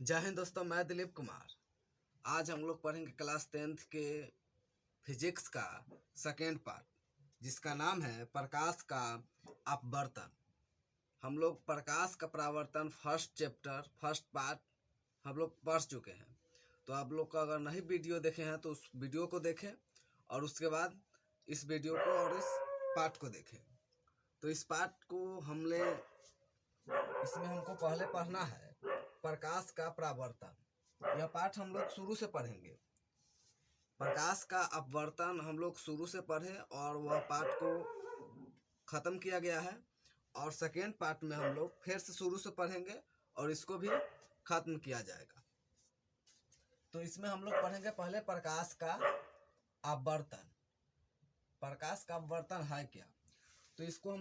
जय हिंद दोस्तों, मैं दिलीप कुमार। आज हम लोग पढ़ेंगे क्लास 10th के फिजिक्स का सेकेंड पार्ट, जिसका नाम है प्रकाश का अपवर्तन। हम लोग प्रकाश का परावर्तन फर्स्ट चैप्टर फर्स्ट पार्ट हम लोग पढ़ चुके हैं। तो आप लोग का अगर नहीं वीडियो देखे हैं तो उस वीडियो को देखें और उसके बाद इस वीडियो को और इस पार्ट को देखें। तो इस पार्ट को इसमें हमको पहले पढ़ना है प्रकाश का परावर्तन। यह पाठ हम लोग शुरू से पढ़ेंगे। प्रकाश का अपवर्तन हम लोग शुरू से पढ़े और वह पाठ को ख़त्म किया गया है, और सेकेंड पार्ट में हम लोग फिर से शुरू से पढ़ेंगे और इसको भी ख़त्म किया जाएगा। तो इसमें हम लोग पढ़ेंगे पहले प्रकाश का अपवर्तन। प्रकाश का अपवर्तन है क्या? तो इसको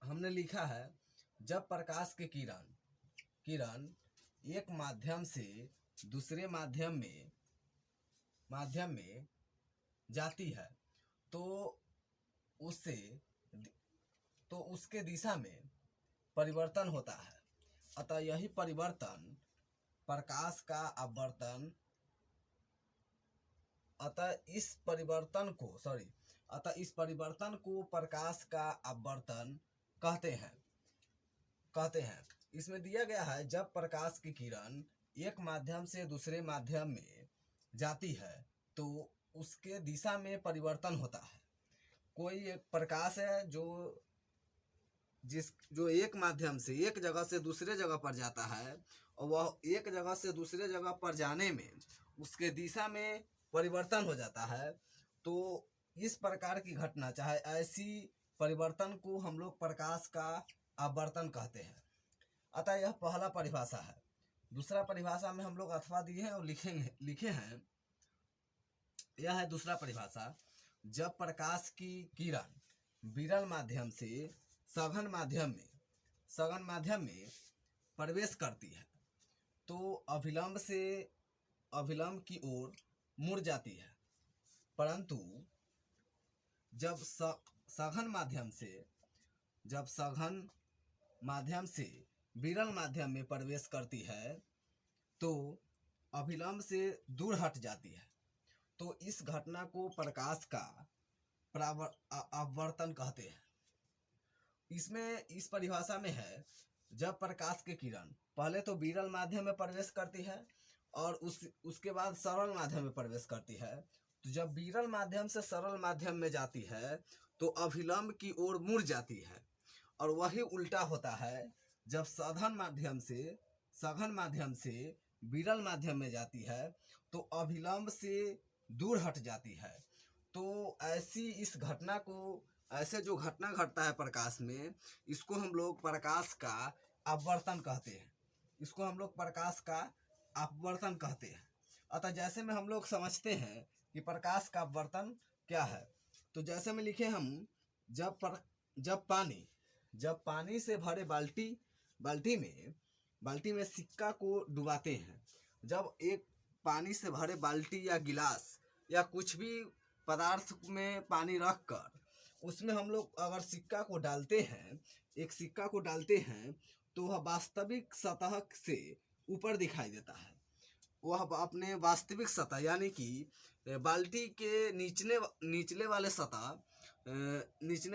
हमने लिखा है, जब प्रकाश के किरण एक माध्यम से दूसरे माध्यम में जाती है तो उसके दिशा में परिवर्तन होता है। अतः यही परिवर्तन प्रकाश का अपवर्तन। अतः इस परिवर्तन को प्रकाश का अपवर्तन कहते हैं। इसमें दिया गया है, जब प्रकाश की किरण एक माध्यम से दूसरे माध्यम में जाती है तो उसके दिशा में परिवर्तन होता है। कोई एक प्रकाश है जो एक माध्यम से एक जगह से दूसरे जगह पर जाता है, और वह एक जगह से दूसरे जगह पर जाने में उसके दिशा में परिवर्तन हो जाता है। तो इस प्रकार की घटना, चाहे ऐसी परिवर्तन को हम लोग प्रकाश का अपवर्तन कहते हैं। अतः यह पहला परिभाषा है। दूसरा परिभाषा में हम लोग अथवा दिए हैं और लिखे हैं। यह है दूसरा परिभाषा, जब प्रकाश की किरण विरल माध्यम से सघन माध्यम में प्रवेश करती है तो अभिलंब की ओर मुड़ जाती है, परंतु जब सघन माध्यम से विरल माध्यम में प्रवेश करती है तो अभिलंब से दूर हट जाती है। तो इस घटना को प्रकाश का अपवर्तन कहते हैं। इसमें इस परिभाषा में है, जब प्रकाश की किरण पहले तो विरल माध्यम में प्रवेश करती है और उसके बाद सरल माध्यम में प्रवेश करती है। तो जब विरल माध्यम से सरल माध्यम में जाती है तो अभिलंब की ओर मुड़ जाती है, और वही उल्टा होता है, जब सघन माध्यम से विरल माध्यम में जाती है तो अभिलंब से दूर हट जाती है। तो ऐसे जो घटना घटता है प्रकाश में, इसको हम लोग प्रकाश का अपवर्तन कहते हैं। अतः जैसे में हम लोग समझते हैं कि प्रकाश का अपवर्तन क्या है, तो जैसे में लिखे हम, जब पानी से भरे बाल्टी में सिक्का को डुबाते हैं। जब एक पानी से भरे बाल्टी या गिलास या कुछ भी पदार्थ में पानी रखकर उसमें हम लोग अगर सिक्का को डालते हैं तो वह वास्तविक सतह से ऊपर दिखाई देता है। वह अपने वास्तविक सतह यानी कि बाल्टी के निचले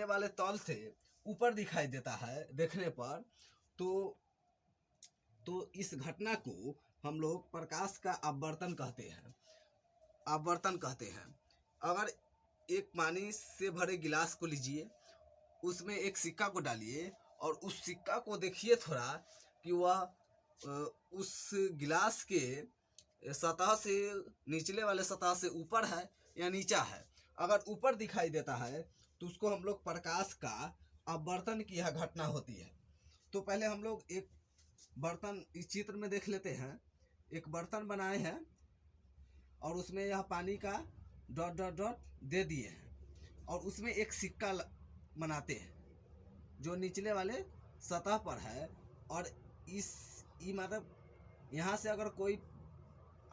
वाले तल से ऊपर दिखाई देता है देखने पर। तो इस घटना को हम लोग प्रकाश का अपवर्तन कहते हैं। अगर एक पानी से भरे गिलास को लीजिए, उसमें एक सिक्का को डालिए और उस सिक्का को देखिए थोड़ा कि वह उस गिलास के सतह से निचले वाले सतह से ऊपर है या नीचा है। अगर ऊपर दिखाई देता है तो उसको हम लोग प्रकाश का अपवर्तन की यह घटना होती है। तो पहले हम लोग एक बर्तन इस चित्र में देख लेते हैं। एक बर्तन बनाए हैं और उसमें यह पानी का डॉट डॉट डॉट दे दिए हैं, और उसमें एक सिक्का बनाते हैं जो निचले वाले सतह पर है। और मतलब यहाँ से अगर कोई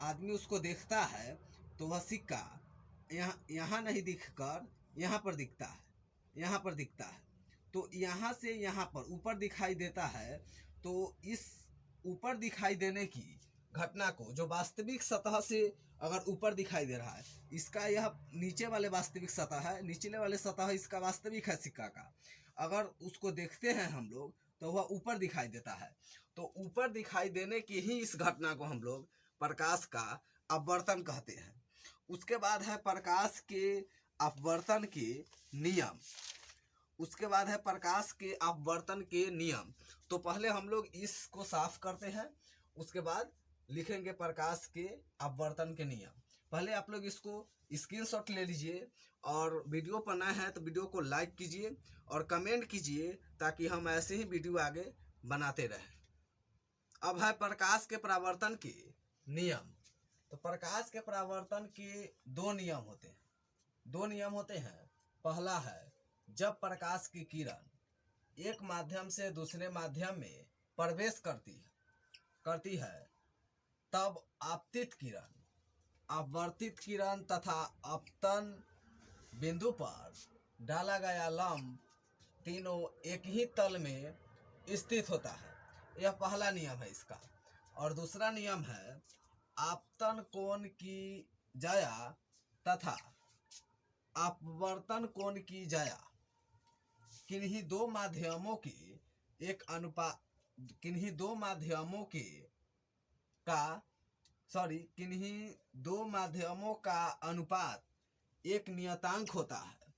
आदमी उसको देखता है तो वह सिक्का यहाँ नहीं दिखकर यहाँ पर दिखता है। तो यहाँ से यहाँ पर ऊपर दिखाई देता है। तो इस ऊपर दिखाई देने की घटना को जो वास्तविक सतह से अगर ऊपर दिखाई दे रहा है, इसका यह नीचे वाले वास्तविक सतह है, निचले वाले सतह इसका वास्तविक है सिक्का का, अगर उसको देखते हैं हम लोग तो वह ऊपर दिखाई देता है। तो ऊपर दिखाई देने की ही इस घटना को हम लोग प्रकाश का अपवर्तन कहते हैं। उसके बाद है प्रकाश के अपवर्तन के नियम। उसके बाद है प्रकाश के अपवर्तन के नियम। तो पहले हम लोग इसको साफ करते हैं, उसके बाद लिखेंगे प्रकाश के अपवर्तन के नियम। पहले आप लोग इसको स्क्रीनशॉट ले लीजिए और वीडियो पर नए हैं तो वीडियो को लाइक कीजिए और कमेंट कीजिए ताकि हम ऐसे ही वीडियो आगे बनाते रहें। अब है प्रकाश के परावर्तन के नियम। तो प्रकाश के परावर्तन के दो नियम होते हैं। पहला है, जब प्रकाश की किरण एक माध्यम से दूसरे माध्यम में प्रवेश करती है तब आपतित किरण, अपवर्तित किरण तथा अपतन बिंदु पर डाला गया लंब तीनों एक ही तल में स्थित होता है। यह पहला नियम है इसका। और दूसरा नियम है, आपतन कोण की जाया तथा अपवर्तन कोण की जाया किन्हीं दो माध्यमों का अनुपात एक नियतांक होता है,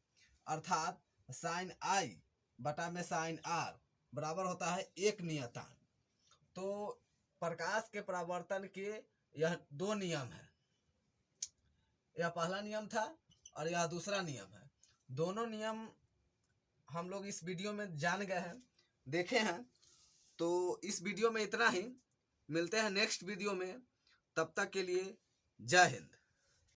अर्थात साइन आई बटा में साइन आर बराबर होता है एक नियतांक। तो प्रकाश के परावर्तन के यह दो नियम है। यह पहला नियम था और यह दूसरा नियम है। दोनों नियम हम लोग इस वीडियो में जान गए हैं, देखे हैं। तो इस वीडियो में इतना ही, मिलते हैं नेक्स्ट वीडियो में। तब तक के लिए जय हिंद।